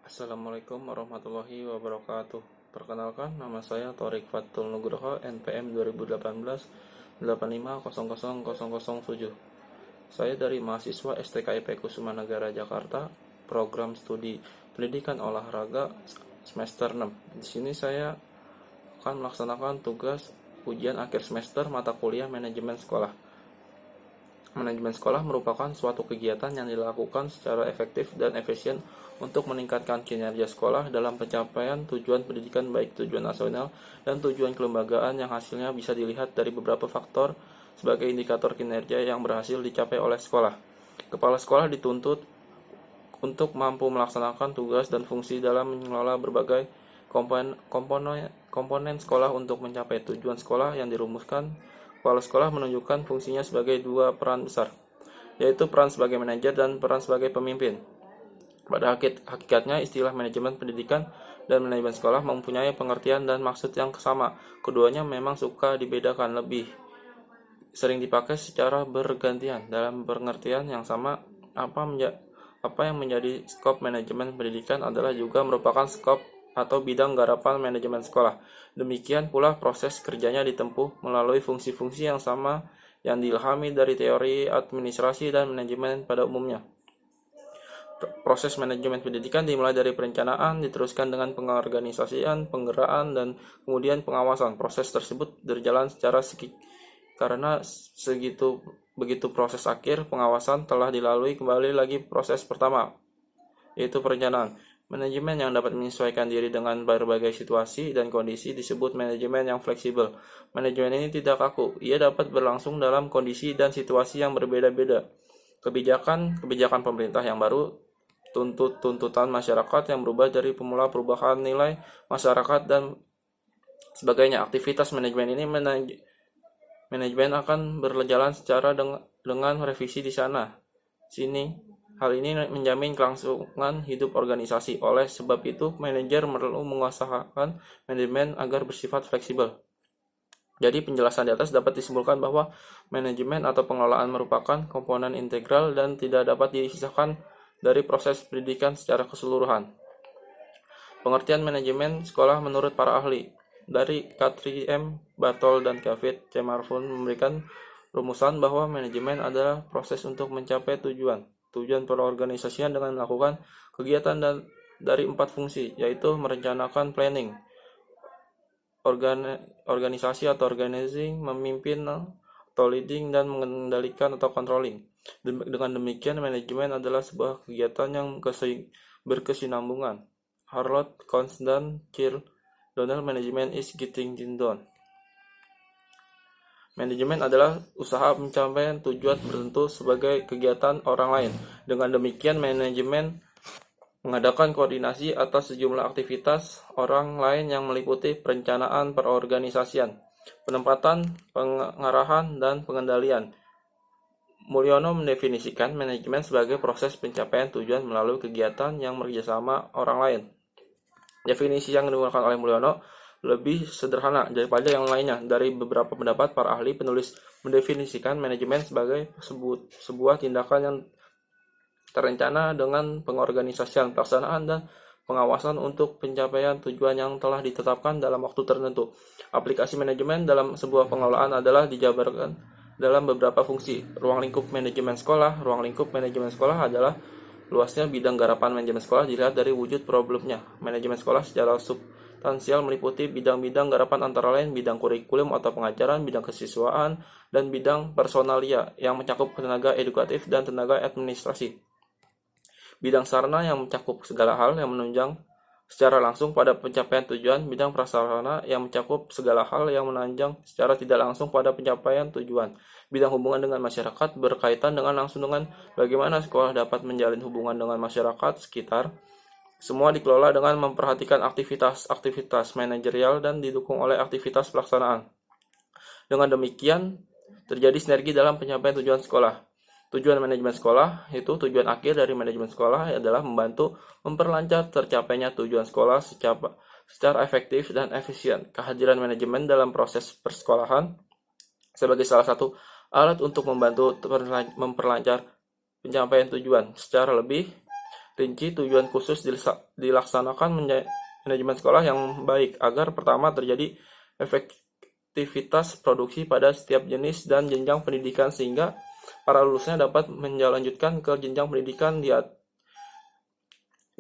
Assalamualaikum warahmatullahi wabarakatuh. Perkenalkan, nama saya Torik Fatul Nugroho, NPM 2018 85000007. Saya dari mahasiswa STKIP Kusuma Negara Jakarta, program studi Pendidikan Olahraga semester 6. Di sini saya akan melaksanakan tugas ujian akhir semester mata kuliah manajemen sekolah. Manajemen sekolah merupakan suatu kegiatan yang dilakukan secara efektif dan efisien untuk meningkatkan kinerja sekolah dalam pencapaian tujuan pendidikan, baik tujuan nasional dan tujuan kelembagaan, yang hasilnya bisa dilihat dari beberapa faktor sebagai indikator kinerja yang berhasil dicapai oleh sekolah. Kepala sekolah dituntut untuk mampu melaksanakan tugas dan fungsi dalam mengelola berbagai komponen sekolah untuk mencapai tujuan sekolah yang dirumuskan. Kepala sekolah menunjukkan fungsinya sebagai dua peran besar, yaitu peran sebagai manajer dan peran sebagai pemimpin. Pada hakikatnya, istilah manajemen pendidikan dan manajemen sekolah mempunyai pengertian dan maksud yang sama. Keduanya memang suka dibedakan, lebih sering dipakai secara bergantian. Dalam pengertian yang sama, apa yang menjadi skop manajemen pendidikan adalah juga merupakan skop atau bidang garapan manajemen sekolah. Demikian pula proses kerjanya ditempuh melalui fungsi-fungsi yang sama yang diilhami dari teori administrasi dan manajemen pada umumnya. Proses manajemen pendidikan dimulai dari perencanaan, diteruskan dengan pengorganisasian, penggeraan, dan kemudian pengawasan. Proses tersebut berjalan secara karena begitu proses akhir pengawasan telah dilalui, kembali lagi proses pertama, yaitu perencanaan. Manajemen yang dapat menyesuaikan diri dengan berbagai situasi dan kondisi disebut manajemen yang fleksibel. Manajemen ini tidak kaku, ia dapat berlangsung dalam kondisi dan situasi yang berbeda-beda. Kebijakan pemerintah yang baru, tuntutan masyarakat yang berubah dari pemula, perubahan nilai masyarakat, dan sebagainya. Aktivitas manajemen ini manajemen akan berjalan secara dengan revisi di sana sini. Hal ini menjamin kelangsungan hidup organisasi. Oleh sebab itu, manajer perlu mengusahakan manajemen agar bersifat fleksibel. Jadi, penjelasan di atas dapat disimpulkan bahwa manajemen atau pengelolaan merupakan komponen integral dan tidak dapat dipisahkan dari proses pendidikan secara keseluruhan. Pengertian manajemen sekolah menurut para ahli dari Katri M. Bartol dan David C. Marfun memberikan rumusan bahwa manajemen adalah proses untuk mencapai tujuan perorganisasian dengan melakukan kegiatan dari 4 fungsi, yaitu merencanakan planning, organisasi atau organizing, memimpin atau leading, dan mengendalikan atau controlling. Dengan demikian, manajemen adalah sebuah kegiatan yang berkesinambungan. Harlow, Constant, Kiel, Donald, management is getting things done. Manajemen adalah usaha pencapaian tujuan tertentu sebagai kegiatan orang lain. Dengan demikian, manajemen mengadakan koordinasi atas sejumlah aktivitas orang lain yang meliputi perencanaan, perorganisasian, penempatan, pengarahan, dan pengendalian. Mulyono mendefinisikan manajemen sebagai proses pencapaian tujuan melalui kegiatan yang bekerjasama orang lain. Definisi yang digunakan oleh Mulyono lebih sederhana daripada yang lainnya. Dari beberapa pendapat para ahli, penulis mendefinisikan manajemen sebagai sebuah tindakan yang terencana dengan pengorganisasian, pelaksanaan, dan pengawasan untuk pencapaian tujuan yang telah ditetapkan dalam waktu tertentu. Aplikasi manajemen dalam sebuah pengelolaan adalah dijabarkan dalam beberapa fungsi. Ruang lingkup manajemen sekolah. Ruang lingkup manajemen sekolah adalah luasnya bidang garapan manajemen sekolah dilihat dari wujud problemnya. Manajemen sekolah secara substansial meliputi bidang-bidang garapan, antara lain bidang kurikulum atau pengajaran, bidang kesiswaan, dan bidang personalia yang mencakup tenaga edukatif dan tenaga administrasi. Bidang sarana yang mencakup segala hal yang menunjang secara langsung pada pencapaian tujuan. Bidang prasarana yang mencakup segala hal yang menunjang secara tidak langsung pada pencapaian tujuan. Bidang hubungan dengan masyarakat berkaitan dengan langsung dengan bagaimana sekolah dapat menjalin hubungan dengan masyarakat sekitar. Semua dikelola dengan memperhatikan aktivitas manajerial dan didukung oleh aktivitas pelaksanaan. Dengan demikian, terjadi sinergi dalam pencapaian tujuan sekolah. Tujuan manajemen sekolah, itu tujuan akhir dari manajemen sekolah, adalah membantu memperlancar tercapainya tujuan sekolah secara efektif dan efisien. Kehadiran manajemen dalam proses persekolahan sebagai salah satu alat untuk membantu memperlancar pencapaian tujuan. Secara lebih Rinci tujuan khusus dilaksanakan manajemen sekolah yang baik agar pertama terjadi efektivitas produksi pada setiap jenis dan jenjang pendidikan sehingga para lulusnya dapat melanjutkan ke jenjang pendidikan di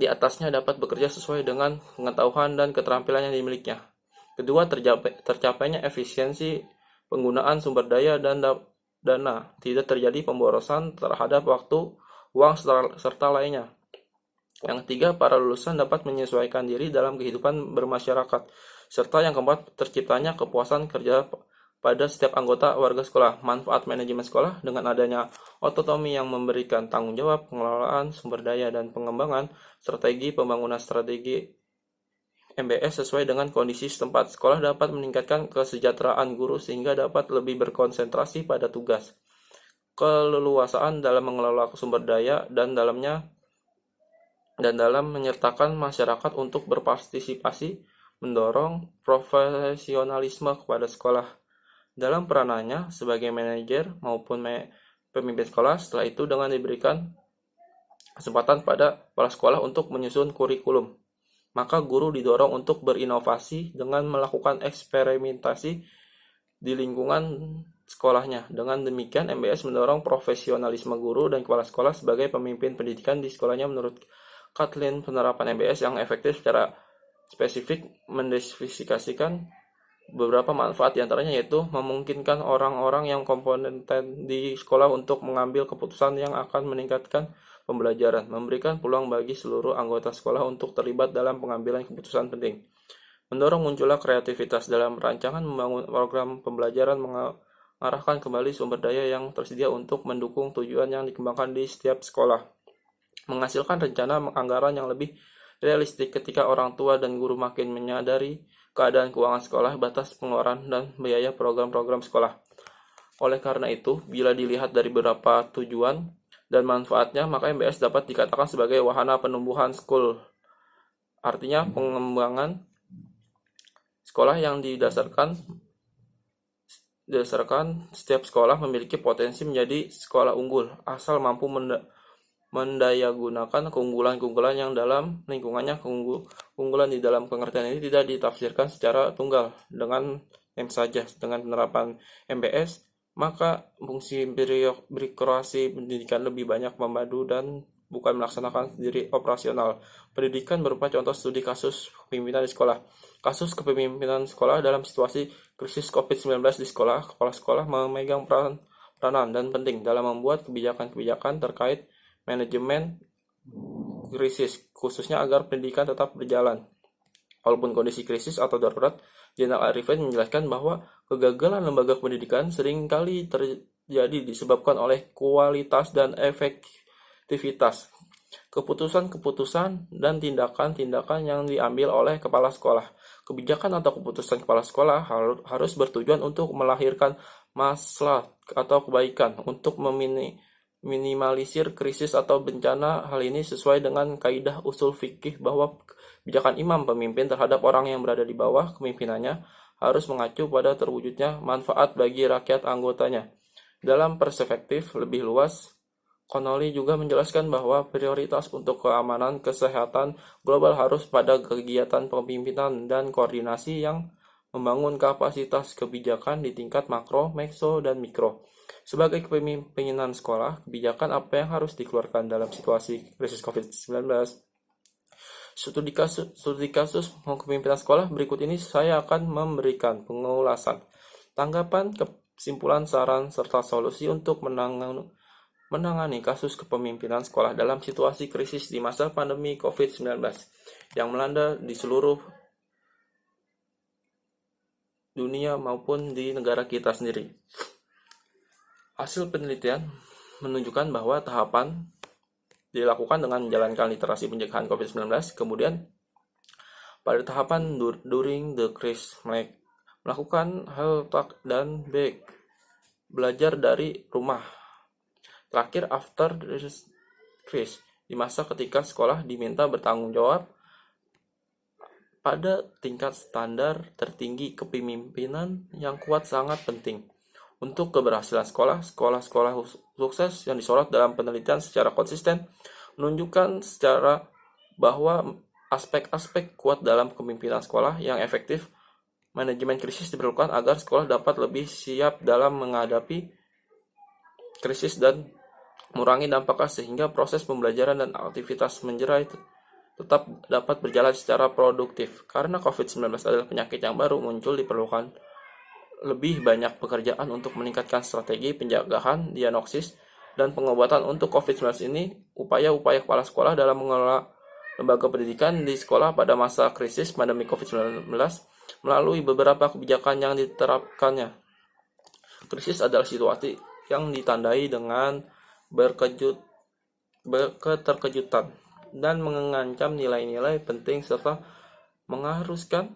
atasnya dapat bekerja sesuai dengan pengetahuan dan keterampilan yang dimilikinya. Kedua, tercapainya efisiensi penggunaan sumber daya dan dana, tidak terjadi pemborosan terhadap waktu, uang, serta lainnya. Yang ketiga, para lulusan dapat menyesuaikan diri dalam kehidupan bermasyarakat, serta yang keempat, terciptanya kepuasan kerja pada setiap anggota warga sekolah. Manfaat manajemen sekolah dengan adanya otonomi yang memberikan tanggung jawab, pengelolaan sumber daya, dan pengembangan strategi pembangunan strategi MBS sesuai dengan kondisi setempat. Sekolah dapat meningkatkan kesejahteraan guru sehingga dapat lebih berkonsentrasi pada tugas. Keleluasaan dalam mengelola sumber daya dan dalam menyertakan masyarakat untuk berpartisipasi, mendorong profesionalisme kepada sekolah dalam peranannya sebagai manajer maupun pemimpin sekolah. Setelah itu dengan diberikan kesempatan pada kepala sekolah untuk menyusun kurikulum, maka guru didorong untuk berinovasi dengan melakukan eksperimentasi di lingkungan sekolahnya. Dengan demikian, MBS mendorong profesionalisme guru dan kepala sekolah sebagai pemimpin pendidikan di sekolahnya. Menurut Kathleen, penerapan MBS yang efektif secara spesifik mendefinisikan beberapa manfaat, diantaranya yaitu memungkinkan orang-orang yang kompeten di sekolah untuk mengambil keputusan yang akan meningkatkan pembelajaran, memberikan peluang bagi seluruh anggota sekolah untuk terlibat dalam pengambilan keputusan penting, mendorong munculnya kreativitas dalam rancangan membangun program pembelajaran, mengarahkan kembali sumber daya yang tersedia untuk mendukung tujuan yang dikembangkan di setiap sekolah, menghasilkan rencana anggaran yang lebih realistik ketika orang tua dan guru makin menyadari keadaan keuangan sekolah, batas pengeluaran, dan biaya program-program sekolah. Oleh karena itu, bila dilihat dari beberapa tujuan dan manfaatnya, maka MBS dapat dikatakan sebagai wahana penumbuhan school. Artinya, pengembangan sekolah yang didasarkan setiap sekolah memiliki potensi menjadi sekolah unggul, asal mampu mendayagunakan keunggulan-keunggulan yang dalam lingkungannya. Keunggulan di dalam pengertian ini tidak ditafsirkan secara tunggal dengan saja. Dengan penerapan MBS, maka fungsi birokrasi pendidikan lebih banyak membantu dan bukan melaksanakan sendiri operasional pendidikan. Berupa contoh studi kasus kepemimpinan di sekolah. Kasus kepemimpinan sekolah dalam situasi krisis COVID-19 di sekolah, kepala sekolah memegang peranan dan penting dalam membuat kebijakan-kebijakan terkait manajemen krisis, khususnya agar pendidikan tetap berjalan. Walaupun kondisi krisis atau darurat, Jenderal Arifin menjelaskan bahwa kegagalan lembaga pendidikan seringkali terjadi disebabkan oleh kualitas dan efektivitas keputusan-keputusan dan tindakan-tindakan yang diambil oleh kepala sekolah. Kebijakan atau keputusan kepala sekolah harus bertujuan untuk melahirkan maslahat atau kebaikan, untuk minimalisir krisis atau bencana. Hal ini sesuai dengan kaidah usul fikih bahwa kebijakan imam pemimpin terhadap orang yang berada di bawah kepemimpinannya harus mengacu pada terwujudnya manfaat bagi rakyat anggotanya. Dalam perspektif lebih luas, Connolly juga menjelaskan bahwa prioritas untuk keamanan kesehatan global harus pada kegiatan kepemimpinan dan koordinasi yang membangun kapasitas kebijakan di tingkat makro, meso, dan mikro. Sebagai kepemimpinan sekolah, kebijakan apa yang harus dikeluarkan dalam situasi krisis COVID-19? Studi kasus kepemimpinan sekolah berikut ini saya akan memberikan pengulasan, tanggapan, kesimpulan, saran, serta solusi untuk menangani kasus kepemimpinan sekolah dalam situasi krisis di masa pandemi COVID-19 yang melanda di seluruh dunia maupun di negara kita sendiri. Hasil penelitian menunjukkan bahwa tahapan dilakukan dengan menjalankan literasi pencegahan COVID-19, kemudian pada tahapan during the crisis melakukan hal talk dan back, belajar dari rumah. Terakhir, after the crisis, di masa ketika sekolah diminta bertanggung jawab pada tingkat standar tertinggi. Kepemimpinan yang kuat sangat penting untuk keberhasilan sekolah. Sekolah-sekolah sukses yang disorot dalam penelitian secara konsisten menunjukkan secara bahwa aspek-aspek kuat dalam kepemimpinan sekolah yang efektif. Manajemen krisis diperlukan agar sekolah dapat lebih siap dalam menghadapi krisis dan mengurangi dampaknya sehingga proses pembelajaran dan aktivitas menjerai tetap dapat berjalan secara produktif. Karena COVID-19 adalah penyakit yang baru muncul, diperlukan lebih banyak pekerjaan untuk meningkatkan strategi pencegahan, diagnosis, dan pengobatan untuk COVID-19 ini. Upaya-upaya kepala sekolah dalam mengelola lembaga pendidikan di sekolah pada masa krisis pandemi COVID-19 melalui beberapa kebijakan yang diterapkannya. Krisis adalah situasi yang ditandai dengan keterkejutan dan mengancam nilai-nilai penting serta mengharuskan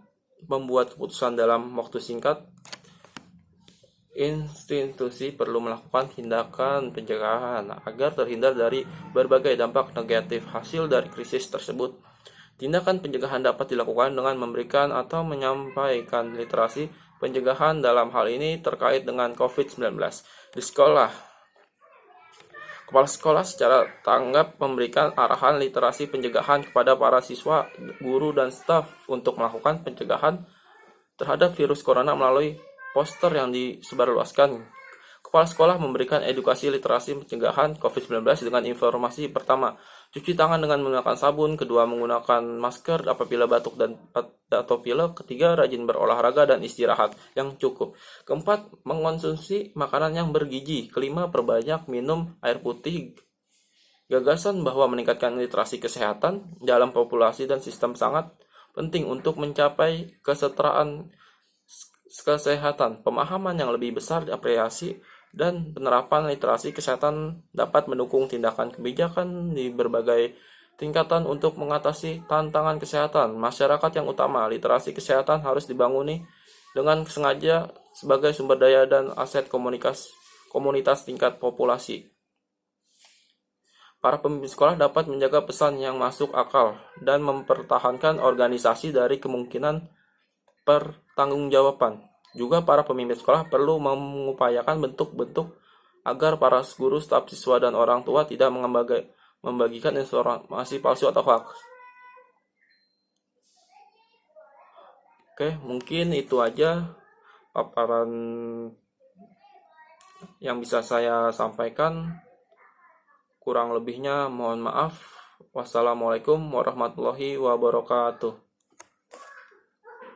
membuat keputusan dalam waktu singkat. Institusi perlu melakukan tindakan pencegahan agar terhindar dari berbagai dampak negatif hasil dari krisis tersebut. Tindakan pencegahan dapat dilakukan dengan memberikan atau menyampaikan literasi pencegahan dalam hal ini terkait dengan COVID-19 di sekolah. Kepala sekolah secara tanggap memberikan arahan literasi pencegahan kepada para siswa, guru, dan staf untuk melakukan pencegahan terhadap virus corona melalui poster yang disebarluaskan. Kepala sekolah memberikan edukasi literasi pencegahan COVID-19 dengan informasi: pertama, cuci tangan dengan menggunakan sabun; kedua, menggunakan masker apabila batuk atau pilek; ketiga, rajin berolahraga dan istirahat yang cukup; keempat, mengonsumsi makanan yang bergizi; kelima, perbanyak minum air putih. Gagasan bahwa meningkatkan literasi kesehatan dalam populasi dan sistem sangat penting untuk mencapai kesetaraan kesehatan. Pemahaman yang lebih besar diapresiasi dan penerapan literasi kesehatan dapat mendukung tindakan kebijakan di berbagai tingkatan untuk mengatasi tantangan kesehatan masyarakat yang utama. Literasi kesehatan harus dibanguni dengan sengaja sebagai sumber daya dan aset komunitas tingkat populasi. Para pemimpin sekolah dapat menjaga pesan yang masuk akal dan mempertahankan organisasi dari kemungkinan pertanggungjawaban. Juga para pemimpin sekolah perlu mengupayakan bentuk-bentuk agar para guru, staf, siswa, dan orang tua tidak membagikan informasi palsu atau hoax. Oke, mungkin itu aja paparan yang bisa saya sampaikan. Kurang lebihnya mohon maaf. Wassalamualaikum warahmatullahi wabarakatuh.